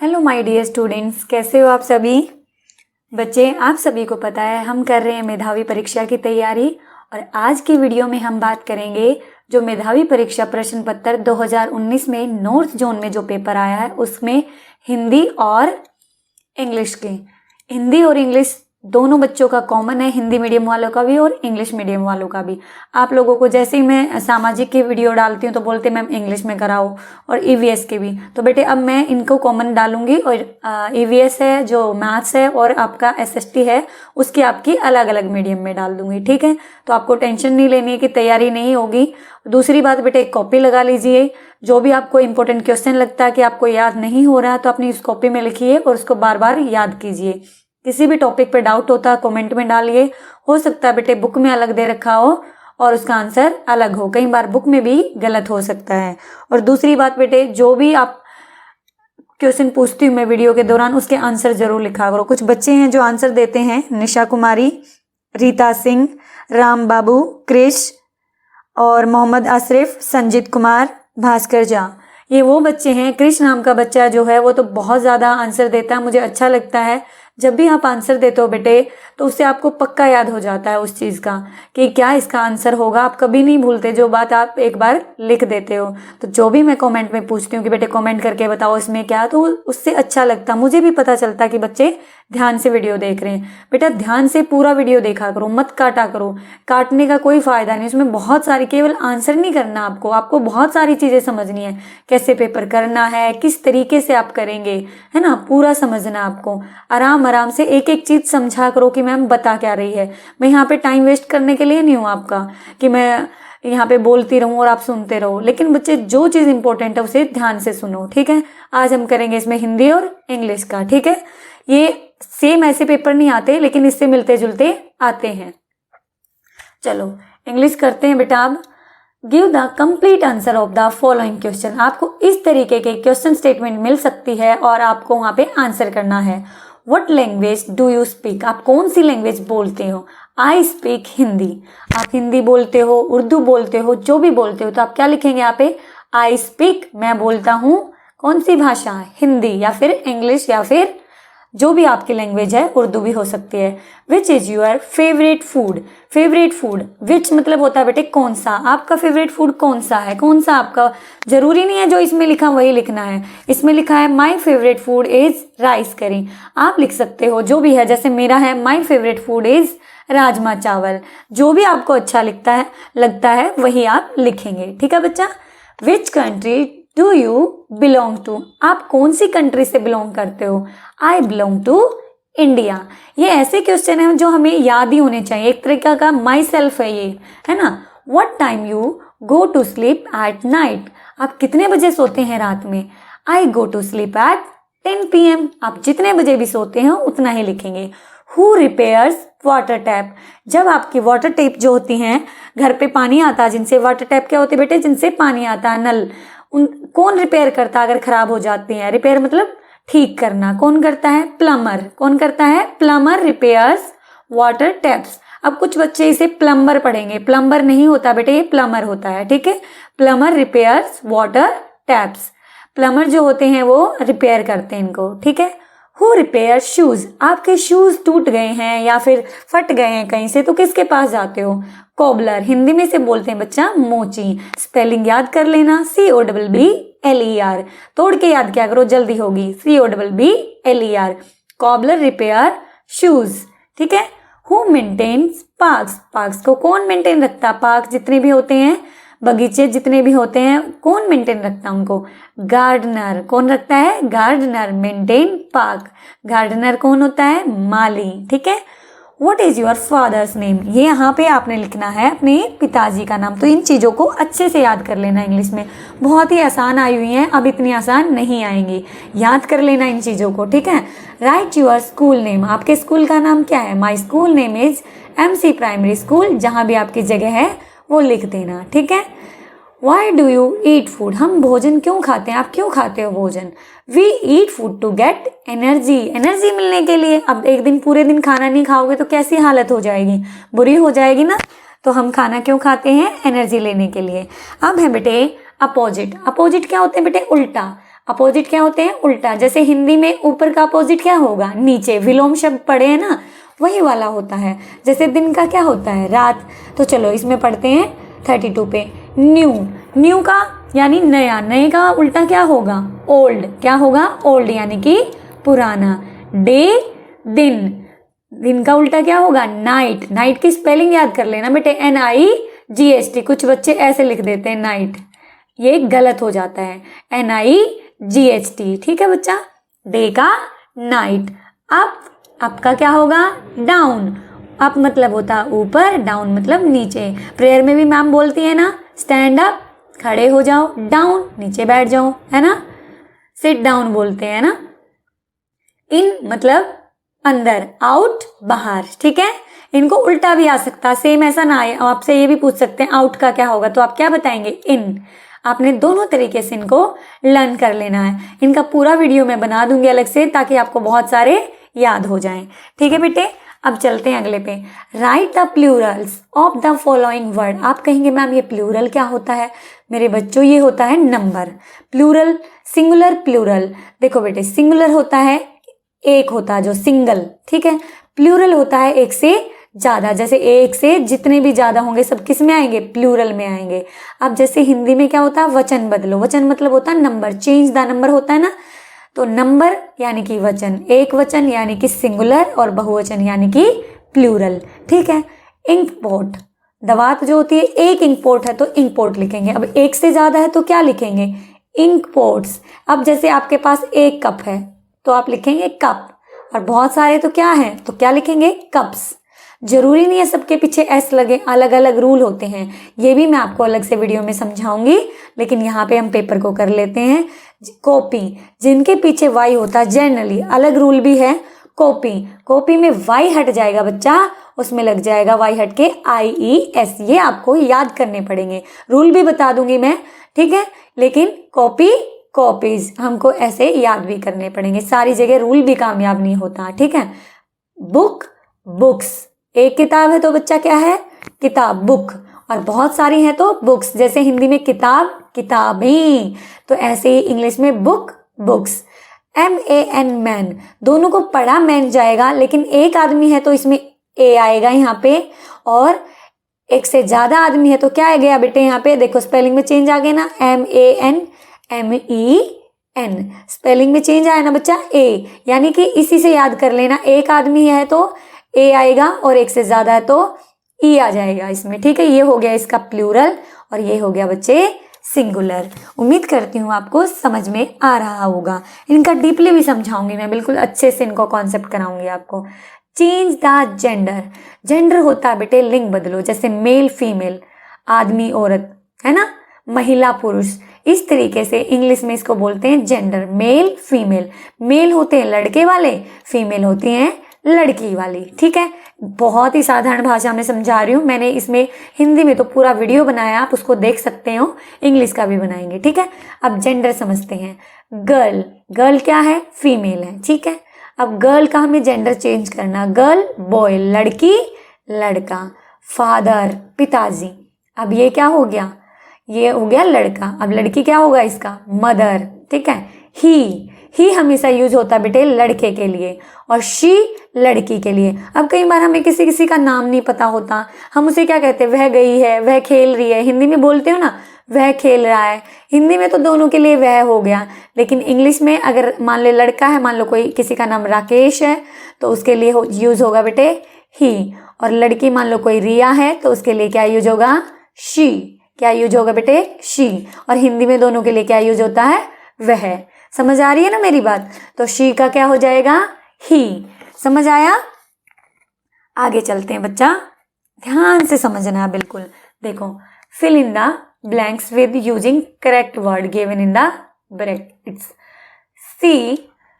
Hello my dear students, कैसे हो आप सभी बच्चे। आप सभी को पता है हम कर रहे हैं मेधावी परीक्षा की तैयारी और आज की वीडियो में हम बात करेंगे जो मेधावी परीक्षा प्रश्न पत्र 2019 में नॉर्थ जोन में जो पेपर आया है उसमें हिंदी और इंग्लिश की। हिंदी और इंग्लिश दोनों बच्चों का कॉमन है, हिंदी मीडियम वालों का भी और इंग्लिश मीडियम वालों का भी। आप लोगों को जैसे ही मैं सामाजिक की वीडियो डालती हूँ तो बोलते मैम इंग्लिश में कराओ और ईवीएस के भी, तो बेटे अब मैं इनको कॉमन डालूंगी और ईवीएस है जो मैथ्स है और आपका एसएसटी है उसकी आपकी अलग अलग मीडियम में डाल दूंगी, ठीक है। तो आपको टेंशन नहीं लेनी है कि तैयारी नहीं होगी। दूसरी बात बेटे, एक कॉपी लगा लीजिए, जो भी आपको इंपॉर्टेंट क्वेश्चन लगता है कि आपको याद नहीं हो रहा तो अपनी इस कॉपी में लिखिए और उसको बार बार याद कीजिए। किसी भी टॉपिक पे डाउट होता है कमेंट में डालिए। हो सकता है बेटे बुक में अलग दे रखा हो और उसका आंसर अलग हो, कई बार बुक में भी गलत हो सकता है। और दूसरी बात बेटे, जो भी आप क्वेश्चन पूछती हूँ मैं वीडियो के दौरान उसके आंसर जरूर लिखा करो। कुछ बच्चे हैं जो आंसर देते हैं, निशा कुमारी, रीता सिंह, राम बाबू, क्रिश और मोहम्मद आसिफ, संजीत कुमार, भास्कर झा, ये वो बच्चे हैं। क्रिश नाम का बच्चा जो है वो तो बहुत ज़्यादा आंसर देता है, मुझे अच्छा लगता है। जब भी आप आंसर देते हो बेटे तो उससे आपको पक्का याद हो जाता है उस चीज़ का कि क्या इसका आंसर होगा। आप कभी नहीं भूलते जो बात आप एक बार लिख देते हो। तो जो भी मैं कमेंट में पूछती हूँ कि बेटे कमेंट करके बताओ इसमें क्या, तो उससे अच्छा लगता, मुझे भी पता चलता कि बच्चे ध्यान से वीडियो देख रहे हैं। बेटा ध्यान से पूरा वीडियो देखा करो, मत काटा करो, काटने का कोई फायदा नहीं। उसमें बहुत सारी, केवल आंसर नहीं करना आपको बहुत सारी चीज़ें समझनी है, कैसे पेपर करना है, किस तरीके से आप करेंगे, है ना, पूरा समझना आपको। आराम से एक एक चीज समझा करो कि मैम बता क्या रही है। मैं यहाँ पे टाइम वेस्ट करने के लिए नहीं हूँ आपका कि मैं यहाँ पे बोलती रहूं और आप सुनते रहो, लेकिन बच्चे जो चीज इंपॉर्टेंट है उसे ध्यान से सुनो, ठीक है। आज हम करेंगे इसमें हिंदी और इंग्लिश का, ठीक है। ये सेम ऐसे पेपर नहीं आते लेकिन इससे मिलते जुलते आते हैं। चलो इंग्लिश करते हैं बेटा। अब give the complete answer of the following question. आपको इस तरीके के क्वेश्चन स्टेटमेंट मिल सकती है और आपको वहां पे आंसर करना है। What language do you speak? आप कौन सी लैंग्वेज बोलते हो? I speak Hindi. आप हिंदी बोलते हो, उर्दू बोलते हो, जो भी बोलते हो तो आप क्या लिखेंगे यहाँ पे? I speak, मैं बोलता हूँ कौन सी भाषा? हिंदी, या फिर इंग्लिश, या फिर जो भी आपकी लैंग्वेज है, उर्दू भी हो सकती है। Which is your favourite food? Favourite food, which मतलब होता है बेटे कौन सा, आपका फेवरेट फूड कौन सा है, कौन सा आपका, जरूरी नहीं है जो इसमें लिखा वही लिखना है। इसमें लिखा है my favourite food is rice करी, आप लिख सकते हो जो भी है। जैसे मेरा है my favourite food is rajma चावल। जो भी आपको अच्छा लगता है वही आप लिखेंगे, ठीक है बच्चा। Which country do you belong to? आप कौन सी कंट्री से बिलोंग करते हो? I belong to India. ये ऐसे क्वेश्चन हैं जो हमें याद ही होने चाहिए, एक तरीका का माई सेल्फ है ये, है ना। What time you go to sleep at night? आप कितने बजे सोते हैं रात में? I go to sleep at 10 PM। आप जितने बजे भी सोते हैं उतना ही लिखेंगे। Who repairs water tap? जब आपकी वाटर टैप जो होती हैं, घर पे पानी आता है जिनसे, वाटर टैप क्या होते हैं बेटे? जिनसे पानी आता है, नल, कौन रिपेयर करता है अगर खराब हो जाती हैं? रिपेयर मतलब ठीक करना, कौन करता है? प्लम्बर। कौन करता है? Plumber repairs water taps. अब कुछ बच्चे इसे प्लम्बर पढ़ेंगे, प्लम्बर नहीं होता बेटे, ये प्लम्बर होता है, ठीक है। Plumber repairs water taps, plumber जो होते हैं वो रिपेयर करते हैं इनको, ठीक है। Who repair shoes? आपके शूज टूट गए हैं या फिर फट गए हैं कहीं से तो किसके पास जाते हो? कोबलर। हिंदी में से बोलते हैं बच्चा मोची। स्पेलिंग याद कर लेना, COBBLER, तोड़ के याद क्या करो, जल्दी होगी। COBBLER, कोबलर रिपेयर शूज, ठीक है। Who maintains parks? पार्क्स को कौन मेंटेन रखता? पार्क जितने भी होते हैं, बगीचे जितने भी होते हैं, कौन मेंटेन रखता है उनको? गार्डनर। कौन रखता है? Gardener maintain park. गार्डनर कौन होता है? माली, ठीक है। What is your father's name? ये यहाँ पे आपने लिखना है अपने पिताजी का नाम। तो इन चीज़ों को अच्छे से याद कर लेना। इंग्लिश में बहुत ही आसान आई हुई हैं, अब इतनी आसान नहीं आएंगी, याद कर लेना इन चीज़ों को, ठीक है। Right your school name? आपके स्कूल का नाम क्या है? My school name is MC primary school. जहाँ भी आपकी जगह है वो लिख देना, ठीक है। Why do you eat food? हम भोजन क्यों खाते हैं? आप क्यों खाते हो भोजन? We eat food to get energy, energy मिलने के लिए। अब एक दिन पूरे दिन खाना नहीं खाओगे तो कैसी हालत हो जाएगी, बुरी हो जाएगी ना। तो हम खाना क्यों खाते हैं? एनर्जी लेने के लिए। अब है बेटे अपोजिट। अपोजिट क्या होते हैं बेटे? उल्टा। अपोजिट क्या होते हैं? उल्टा। जैसे हिंदी में ऊपर का अपोजिट क्या होगा? नीचे। विलोम शब्द पढ़े हैं ना, वही वाला होता है। जैसे दिन का क्या होता है? रात। तो चलो इसमें पढ़ते हैं 32 पे। न्यू, न्यू का यानी नया, नए का उल्टा क्या होगा? ओल्ड। क्या होगा? ओल्ड यानी कि पुराना। डे, दिन, दिन का उल्टा क्या होगा? नाइट। नाइट की स्पेलिंग याद कर लेना बेटे, NIGHT। कुछ बच्चे ऐसे लिख देते हैं नाइट, ये गलत हो जाता है, NIGHT। ठीक है बच्चा? डे का नाइट। अप का क्या होगा? डाउन। अप मतलब होता है ऊपर, डाउन मतलब नीचे। प्रेयर में भी मैम बोलती है ना, स्टैंड अप, खड़े हो जाओ, डाउन नीचे बैठ जाओ, है ना? सिट डाउन बोलते हैं ना। इन मतलब अंदर, आउट बाहर। ठीक है? इनको उल्टा भी आ सकता है, सेम ऐसा ना आए। आपसे ये भी पूछ सकते हैं आउट का क्या होगा, तो आप क्या बताएंगे? इन। आपने दोनों तरीके से इनको लर्न कर लेना है। इनका पूरा वीडियो मैं बना दूंगी अलग से, ताकि आपको बहुत सारे याद हो जाएं। ठीक है बेटे? अब चलते हैं अगले पे। Right the Plurals of the following word. आप कहेंगे मैम ये प्लूरल क्या होता है? मेरे बच्चों ये होता है नंबर। Plural, singular, plural. देखो बेटे, सिंगुलर होता है एक होता है जो सिंगल, ठीक है? प्लूरल होता है एक से ज्यादा। जैसे एक से जितने भी ज्यादा होंगे सब किस में आएंगे? प्लूरल में आएंगे। अब जैसे हिंदी में क्या होता है? वचन बदलो। वचन मतलब होता है नंबर, चेंज द नंबर होता है ना। तो नंबर यानी कि वचन, एक वचन यानी कि सिंगुलर, और बहुवचन यानी कि प्लूरल। ठीक है? इंकपोर्ट, दवात जो होती है, एक इंकपोर्ट है तो इंकपोर्ट लिखेंगे। अब एक से ज्यादा है तो क्या लिखेंगे? इंकपोर्ट्स। अब जैसे आपके पास एक कप है तो आप लिखेंगे कप, और बहुत सारे तो क्या है? तो क्या लिखेंगे? कप्स। जरूरी नहीं है सबके पीछे एस लगे, अलग अलग रूल होते हैं। ये भी मैं आपको अलग से वीडियो में समझाऊंगी, लेकिन यहाँ पे हम पेपर को कर लेते हैं। कॉपी, जिनके पीछे वाई होता है, जनरली अलग रूल भी है। कॉपी, कॉपी में वाई हट जाएगा बच्चा, उसमें लग जाएगा वाई हट के IES। ये आपको याद करने पड़ेंगे, रूल भी बता दूंगी मैं। ठीक है? लेकिन कॉपी, कॉपीज हमको ऐसे याद भी करने पड़ेंगे। सारी जगह रूल भी कामयाब नहीं होता। ठीक है? Book, books. एक किताब है तो बच्चा क्या है? किताब, बुक। और बहुत सारी है तो बुक्स। जैसे हिंदी में किताब, किताबें, तो ऐसे ही इंग्लिश में बुक, बुक्स। MAN, man. दोनों को पढ़ा मैन जाएगा, लेकिन एक आदमी है तो इसमें A आएगा यहाँ पे, और एक से ज्यादा आदमी है तो क्या आ गया बेटे? यहाँ पे देखो स्पेलिंग में चेंज आ गया ना, MAN MEN। स्पेलिंग में चेंज आया ना बच्चा, A। यानी कि इसी से याद कर लेना, एक आदमी है तो A आएगा, और एक से ज्यादा है तो E आ जाएगा इसमें। ठीक है? ये हो गया इसका प्लूरल, और ये हो गया बच्चे सिंगुलर। उम्मीद करती हूँ आपको समझ में आ रहा होगा। इनका डीपली भी समझाऊंगी मैं, बिल्कुल अच्छे से इनको कॉन्सेप्ट कराऊंगी आपको। चेंज द जेंडर, जेंडर होता है बेटे लिंग बदलो। जैसे मेल फीमेल, आदमी औरत, है ना, महिला पुरुष। इस तरीके से इंग्लिश में इसको बोलते हैं जेंडर, मेल फीमेल। मेल होते हैं लड़के वाले, फीमेल होती हैं लड़की वाली। ठीक है? बहुत ही साधारण भाषा में समझा रही हूँ। मैंने इसमें हिंदी में तो पूरा वीडियो बनाया, आप उसको देख सकते हो, इंग्लिश का भी बनाएंगे। ठीक है? अब जेंडर समझते हैं। गर्ल, गर्ल क्या है? फीमेल है। ठीक है? अब गर्ल का हमें जेंडर चेंज करना, गर्ल बॉय, लड़की लड़का। फादर, पिताजी। अब ये क्या हो गया? ये हो गया लड़का। अब लड़की क्या होगा इसका? मदर। ठीक है? ही हमेशा यूज होता है बेटे लड़के के लिए, और शी लड़की के लिए। अब कई बार हमें किसी किसी का नाम नहीं पता होता, हम उसे क्या कहते हैं? वह गई है, वह खेल रही है। हिंदी में बोलते हो ना, वह खेल रहा है। हिंदी में तो दोनों के लिए वह हो गया, लेकिन इंग्लिश में अगर मान लो लड़का है, मान लो कोई किसी का नाम राकेश है, तो उसके लिए यूज होगा बेटे ही। और लड़की मान लो कोई रिया है, तो उसके लिए क्या यूज होगा? शी। क्या यूज होगा बेटे? शी। और हिंदी में दोनों के लिए क्या यूज होता है? वह। समझ आ रही है ना मेरी बात? तो शी का क्या हो जाएगा? ही। समझ आया? आगे चलते हैं बच्चा, ध्यान से समझना है बिल्कुल। देखो, fill in the blanks with using correct word given in the brackets.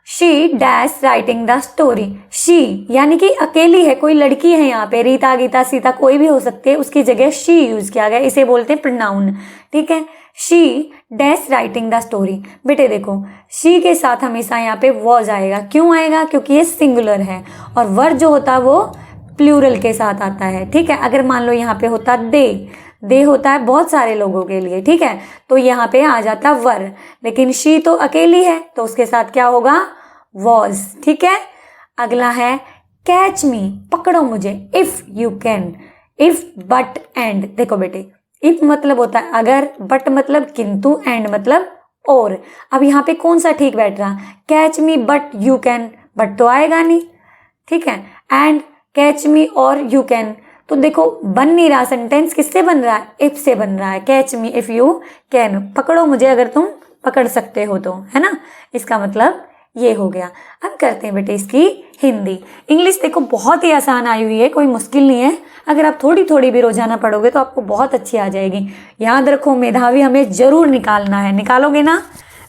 She dash writing the story. She यानी कि अकेली है, कोई लड़की है यहाँ पे, रीता, गीता, सीता कोई भी हो सकती है, उसकी जगह शी यूज किया गया, इसे बोलते हैं प्रोनाउन। ठीक है? She dash writing the story. बेटे देखो, शी के साथ हमेशा यहाँ पे वॉज आएगा। क्यों आएगा? क्योंकि ये सिंगुलर है, और वर्ड जो होता है वो प्लूरल के साथ आता है। ठीक है? अगर मान लो यहाँ पे होता दे, दे होता है बहुत सारे लोगों के लिए, ठीक है, तो यहाँ पे आ जाता वर, लेकिन शी तो अकेली है तो उसके साथ क्या होगा, वॉज, ठीक है। अगला है कैच मी, पकड़ो मुझे, if you can, if but and, देखो बेटे इफ मतलब होता है अगर, बट मतलब किंतु, एंड मतलब और। अब यहाँ पे कौन सा ठीक बैठ रहा, catch me but you can, but तो आएगा नहीं, ठीक है, एंड कैच मी और यू कैन, तो देखो बन नहीं रहा, सेंटेंस किससे बन रहा है, इफ से बन रहा है, catch me if you can, पकड़ो मुझे अगर तुम पकड़ सकते हो तो, है ना, इसका मतलब ये हो गया। अब करते हैं बेटे इसकी हिंदी। इंग्लिश देखो बहुत ही आसान आई हुई है, कोई मुश्किल नहीं है, अगर आप थोड़ी थोड़ी भी रोजाना पढ़ोगे तो आपको बहुत अच्छी आ जाएगी। याद रखो मेधावी हमें जरूर निकालना है, निकालोगे ना,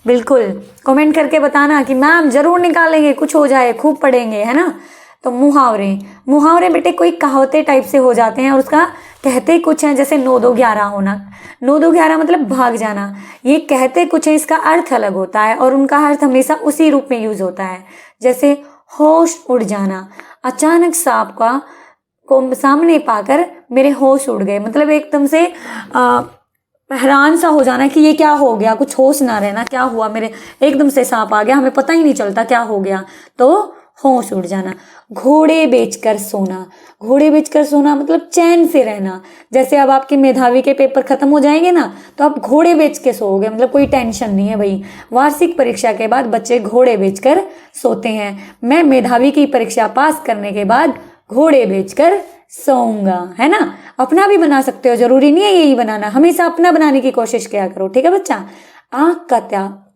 बिल्कुल कमेंट करके बताना कि मैम जरूर निकालेंगे, कुछ हो जाए खूब पढ़ेंगे, है ना। तो मुहावरे, मुहावरे बेटे कोई कहावते टाइप से हो जाते हैं और उसका कहते कुछ हैं, जैसे 9 2 11 होना, 9 2 11 मतलब भाग जाना, ये कहते कुछ है, इसका अर्थ अलग होता है और उनका अर्थ हमेशा उसी रूप में यूज होता है। जैसे होश उड़ जाना, अचानक सांप को सामने पाकर मेरे होश उड़ गए, मतलब एकदम से हैरान सा हो जाना कि ये क्या हो गया, कुछ होश ना रहना, क्या हुआ, मेरे एकदम से सांप आ गया, हमें पता ही नहीं चलता क्या हो गया, तो होश उड़ जाना। घोड़े बेचकर सोना, घोड़े बेचकर सोना मतलब चैन से रहना, जैसे अब आपके मेधावी के पेपर खत्म हो जाएंगे ना तो आप घोड़े बेच के सोओगे, मतलब कोई टेंशन नहीं है भाई। वार्षिक परीक्षा के बाद बच्चे घोड़े बेचकर सोते हैं, मैं मेधावी की परीक्षा पास करने के बाद घोड़े बेचकर सोऊंगा, है ना। अपना भी बना सकते हो, जरूरी नहीं है यही बनाना, हमेशा अपना बनाने की कोशिश किया करो, ठीक है बच्चा। आंख का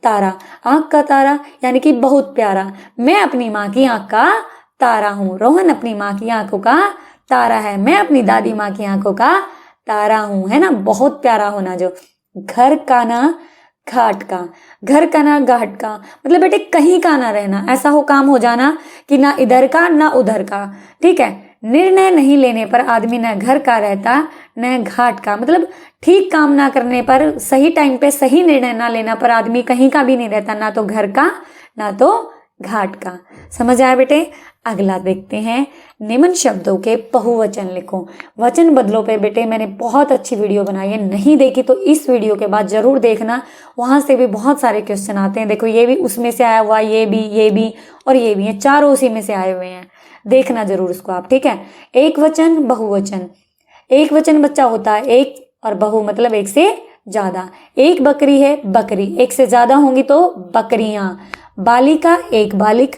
तारा, आंख का तारा यानी कि बहुत प्यारा, मैं अपनी माँ की आंख का तारा हूँ, रोहन अपनी माँ की आंखों का तारा है, मैं अपनी दादी माँ की आंखों का तारा हूँ, है ना, बहुत प्यारा होना जो। घर का ना घाट का, घर का ना घाट का मतलब बेटे कहीं का ना रहना, ऐसा हो काम हो जाना कि ना इधर का ना उधर का, ठीक है। निर्णय नहीं लेने पर आदमी न घर का रहता न घाट का, मतलब ठीक काम ना करने पर, सही टाइम पे सही निर्णय ना लेना पर आदमी कहीं का भी नहीं रहता, ना तो घर का ना तो घाट का। समझ आया बेटे। अगला देखते हैं, निम्न शब्दों के बहुवचन लिखो। वचन बदलो पे बेटे मैंने बहुत अच्छी वीडियो बनाई है, नहीं देखी तो इस वीडियो के बाद जरूर देखना, वहां से भी बहुत सारे क्वेश्चन आते हैं। देखो ये भी उसमें से आया हुआ, ये भी और ये भी है, चारों उसी में से आए हुए हैं, देखना जरूर उसको आप, ठीक है। एक वचन बहुवचन, एक वचन बच्चा होता है एक, और बहु मतलब एक से ज्यादा। एक बकरी है बकरी, एक से ज्यादा होंगी तो बकरियां। बालिका एक बालिक,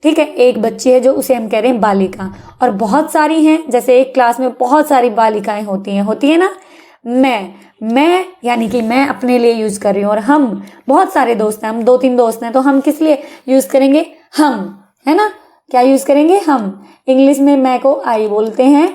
ठीक है, एक बच्ची है जो उसे हम कह रहे हैं बालिका, और बहुत सारी हैं, जैसे एक क्लास में बहुत सारी बालिकाएं होती है ना। मैं यानी कि मैं अपने लिए यूज कर रही हूँ, और हम बहुत सारे दोस्त हैं, हम 2-3 दोस्त हैं, तो हम किस लिए यूज करेंगे, हम, है ना, क्या यूज करेंगे हम। इंग्लिश में मैं को आई बोलते हैं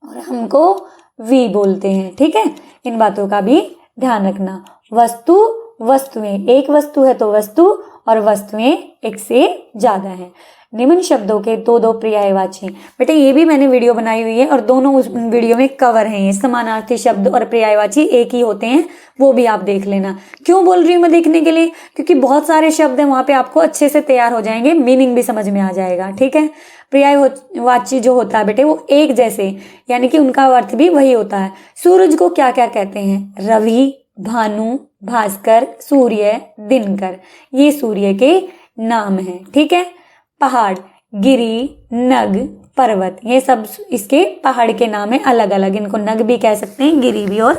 और हमको वी बोलते हैं, ठीक है, इन बातों का भी ध्यान रखना। वस्तु वस्तुएं, एक वस्तु है तो वस्तु, और वस्तुएं एक से ज्यादा है। निम्न शब्दों के 2-2 पर्यायवाची, बेटे ये भी मैंने वीडियो बनाई हुई है और दोनों उस वीडियो में कवर हैं, ये समानार्थी शब्द और पर्यायवाची एक ही होते हैं, वो भी आप देख लेना। क्यों बोल रही हूँ मैं देखने के लिए, क्योंकि बहुत सारे शब्द हैं वहां पे, आपको अच्छे से तैयार हो जाएंगे, मीनिंग भी समझ में आ जाएगा, ठीक है। पर्यायवाची जो होता है बेटे वो एक जैसे, यानी कि उनका अर्थ भी वही होता है। सूरज को क्या क्या कहते हैं, रवि, भानु, भास्कर, सूर्य, दिनकर, ये सूर्य के नाम है, ठीक है। पहाड़, गिरी, नग, पर्वत, ये सब इसके पहाड़ के नाम है अलग अलग, इनको नग भी कह सकते हैं, गिरी भी और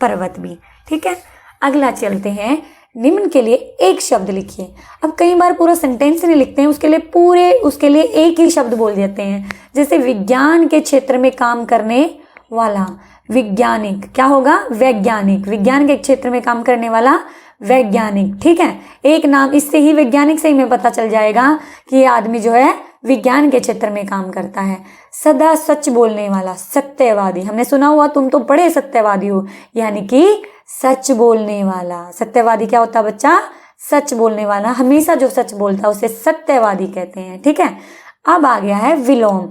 पर्वत भी, ठीक है। अगला चलते हैं, निम्न के लिए एक शब्द लिखिए। अब कई बार पूरा सेंटेंस नहीं लिखते हैं, उसके लिए एक ही शब्द बोल देते हैं, जैसे विज्ञान के क्षेत्र में काम करने वाला, वैज्ञानिक, क्या होगा, वैज्ञानिक, विज्ञान के क्षेत्र में काम करने वाला वैज्ञानिक, ठीक है। एक नाम, इससे ही वैज्ञानिक से ही में पता चल जाएगा कि ये आदमी जो है विज्ञान के क्षेत्र में काम करता है। सदा सच बोलने वाला, सत्यवादी, हमने सुना हुआ तुम तो बड़े सत्यवादी हो, यानी कि सच बोलने वाला। सत्यवादी क्या होता है बच्चा, सच बोलने वाला, हमेशा जो सच बोलता है उसे सत्यवादी कहते हैं, ठीक है। अब आ गया है विलोम।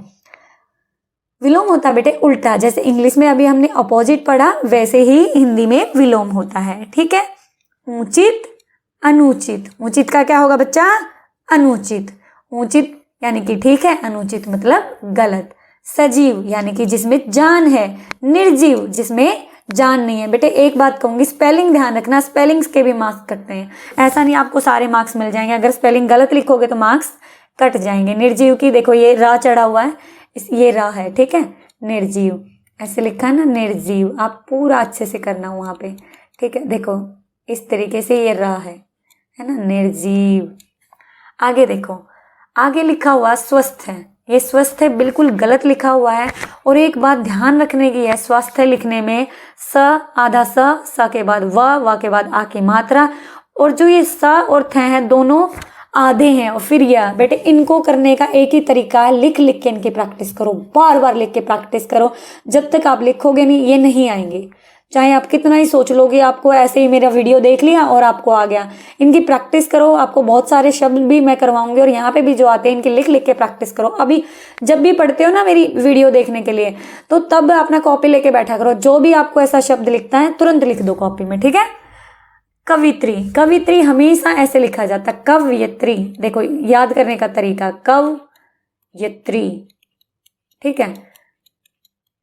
विलोम होता है बेटे उल्टा, जैसे इंग्लिश में अभी हमने अपोजिट पढ़ा, वैसे ही हिंदी में विलोम होता है, ठीक है। उचित अनुचित, उचित का क्या होगा बच्चा, अनुचित, उचित यानी कि ठीक है, अनुचित मतलब गलत। सजीव यानी कि जिसमें जान है, निर्जीव जिसमें जान नहीं है। बेटे एक बात कहूंगी, स्पेलिंग ध्यान रखना, स्पेलिंग्स के भी मार्क्स कटते हैं। ऐसा नहीं आपको सारे मार्क्स मिल जाएंगे, अगर स्पेलिंग गलत लिखोगे तो मार्क्स कट जाएंगे। निर्जीव की देखो ये रा चढ़ा हुआ है, ये रा है, ठीक है। निर्जीव ऐसे लिखा है ना, निर्जीव। आप पूरा अच्छे से करना वहां पे, ठीक है। देखो इस तरीके से ये रा है ना, निर्जीव। आगे देखो, आगे लिखा हुआ स्वस्थ है, ये स्वस्थ है बिल्कुल गलत लिखा हुआ है। और एक बात ध्यान रखने की है, स्वस्थ है लिखने में स आधा स के बाद व के बाद आ की मात्रा, और जो ये स और थ है दोनों आधे हैं। और फिर यह बेटे इनको करने का एक ही तरीका है, लिख लिख के इनकी प्रैक्टिस करो, बार बार लिख के प्रैक्टिस करो। जब तक आप लिखोगे नहीं ये नहीं आएंगे, चाहे आप कितना ही सोच लोगे। आपको ऐसे ही मेरा वीडियो देख लिया और आपको आ गया, इनकी प्रैक्टिस करो। आपको बहुत सारे शब्द भी मैं करवाऊंगी और यहाँ पे भी जो आते हैं इनकी लिख लिख के प्रैक्टिस करो। अभी जब भी पढ़ते हो ना मेरी वीडियो देखने के लिए, तो तब अपना कॉपी लेके बैठा करो, जो भी आपको ऐसा शब्द लिखता है तुरंत लिख दो कॉपी में, ठीक है। कवित्री, कवित्री हमेशा ऐसे लिखा जाता है, कवयत्री। देखो याद करने का तरीका, कवयत्री, ठीक है,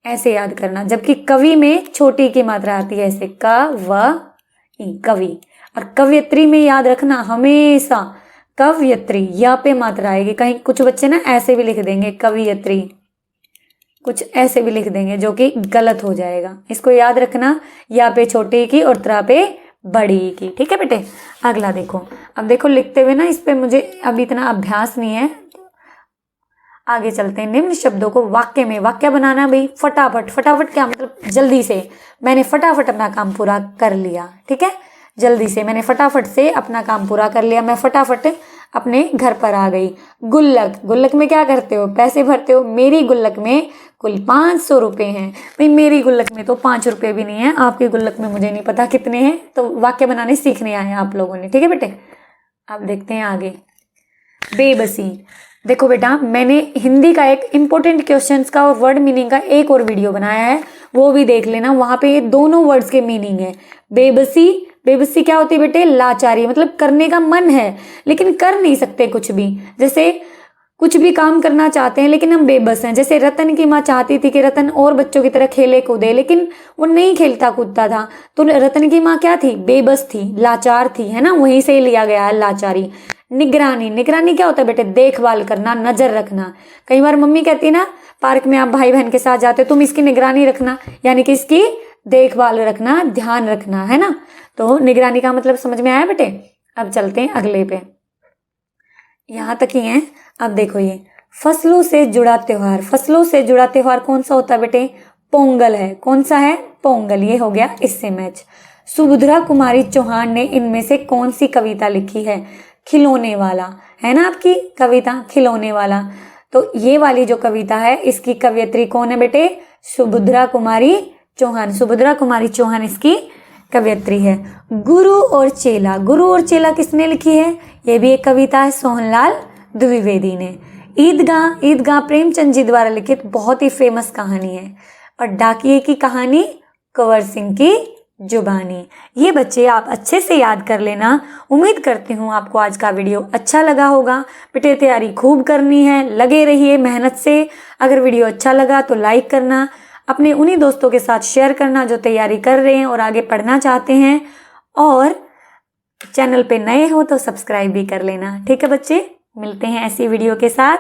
ऐसे याद करना। जबकि कवि में छोटी की मात्रा आती है ऐसे, कवि। और कवयत्री में याद रखना हमेशा कवयत्री, या पे मात्रा आएगी। कहीं कुछ बच्चे ना ऐसे भी लिख देंगे कवयत्री, कुछ ऐसे भी लिख देंगे जो कि गलत हो जाएगा। इसको याद रखना, या पे छोटी की और त्रा पे बड़ी की, ठीक है बेटे। अगला देखो, अब देखो लिखते हुए ना, इस पे मुझे अभी इतना अभ्यास नहीं है, आगे चलते हैं। निम्न शब्दों को वाक्य में, वाक्य बनाना भाई फटाफट। फटाफट क्या मतलब, जल्दी से। मैंने फटाफट अपना काम पूरा कर लिया, ठीक है, जल्दी से मैंने फटाफट से अपना काम पूरा कर लिया। मैं फटाफट अपने घर पर आ गई। गुल्लक, गुल्लक में क्या करते हो, पैसे भरते हो। मेरी गुल्लक में कुल 500 रुपये हैं। भाई मेरी गुल्लक में तो 5 रुपये भी नहीं है, आपकी गुल्लक में मुझे नहीं पता कितने हैं। तो वाक्य बनाने सीखने आए हैं आप लोगों ने, ठीक है बेटे। अब देखते हैं आगे। बेबसी, देखो बेटा मैंने हिंदी का एक इम्पोर्टेंट क्वेश्चंस का और वर्ड मीनिंग का एक और वीडियो बनाया है, वो भी देख लेना। वहां पे ये दोनों वर्ड्स के मीनिंग है। बेबसी, बेबसी क्या होती है बेटे, लाचारी, मतलब करने का मन है लेकिन कर नहीं सकते कुछ भी। जैसे कुछ भी काम करना चाहते हैं लेकिन हम बेबस हैं। जैसे रतन की माँ चाहती थी कि रतन और बच्चों की तरह खेले कूदे, लेकिन वो नहीं खेलता कूदता था। तो रतन की माँ क्या थी, बेबस थी, लाचार थी, है ना, वहीं से लिया गया है लाचारी। निगरानी, निगरानी क्या होता है बेटे, देखभाल करना, नजर रखना। कई बार मम्मी कहती है ना, पार्क में आप भाई बहन के साथ जाते हो, तुम इसकी निगरानी रखना, यानी कि इसकी देखभाल रखना, ध्यान रखना, है ना। तो निगरानी का मतलब समझ में आया बेटे। अब चलते हैं अगले पे, यहाँ तक ही है। अब देखो ये फसलों से जुड़ा त्योहार, फसलों से जुड़ा त्योहार कौन सा होता है बेटे, पोंगल है। कौन सा है, पोंगल। ये हो गया इससे मैच। सुभद्रा कुमारी चौहान ने इनमें से कौन सी कविता लिखी है, खिलौने वाला, है ना आपकी कविता, खिलौने वाला। तो ये वाली जो कविता है इसकी कवयित्री कौन है बेटे, सुभद्रा कुमारी चौहान। सुभद्रा कुमारी चौहान इसकी कवयित्री है। गुरु और चेला, गुरु और चेला किसने लिखी है, ये भी एक कविता है, सोहनलाल द्विवेदी ने। ईदगाह, ईदगाह प्रेमचंद जी द्वारा लिखित बहुत ही फेमस कहानी है। और डाकिये की कहानी, कंवर सिंह की जुबानी। ये बच्चे आप अच्छे से याद कर लेना। उम्मीद करती हूँ आपको आज का वीडियो अच्छा लगा होगा। बेटे तैयारी खूब करनी है, लगे रहिए मेहनत से। अगर वीडियो अच्छा लगा तो लाइक करना, अपने उन्हीं दोस्तों के साथ शेयर करना जो तैयारी कर रहे हैं और आगे पढ़ना चाहते हैं। और चैनल पे नए हो तो सब्सक्राइब भी कर लेना, ठीक है बच्चे। मिलते हैं ऐसी वीडियो के साथ।